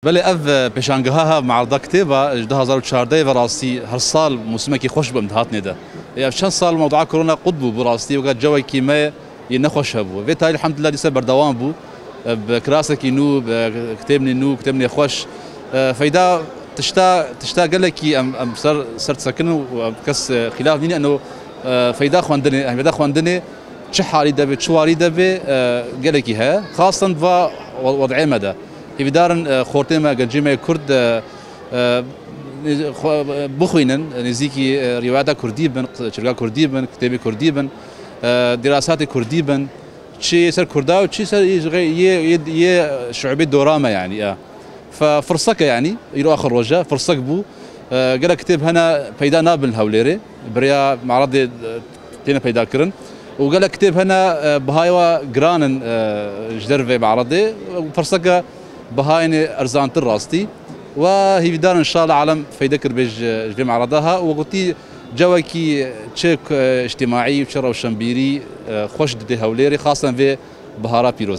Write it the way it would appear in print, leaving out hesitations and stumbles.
بله اف پیشانگاها معرض کتابه 2014 و راستی هر سال موسمه کی خوش بم هات نده یا چند سال موضوع کرونا قطب براستی وقت جوی کی ما ينخوش هبو في تاي الحمد لله لسه بردوام بو بكراسك نو بكتابني نو كتابني خوش فاذا تشتا قال لك ام صرت ساكن وكس خلاف ديني انه فاذا خواندني تشحالي دبي تشواري دبي قال لك ها خاصه وضعي مدى في دار خورتما جنجيما كرد بخوينن نزيكي روايات كردي بن شرقا كردي بن كتابي كردي بن دراسات كردي بن شيء سر كردا وشيء سر ي شعبي دوراما يعني ففرصك يعني يرو اخر وجه فرصك بو قال كتاب هنا فايدا نابل هوليري بريا معرض تينا فايدا كرن وقال كتاب هنا بهايوا جرانن جدرفي معرضي فرصك بهاين ارزان الراستي وهي في دار ان شاء الله عالم فايدكر بيج جمع عرضها وقتي جواكي تشيك اجتماعي وشرا وشمبيري خوش دي هوليري خاصه في بهارا بيروز.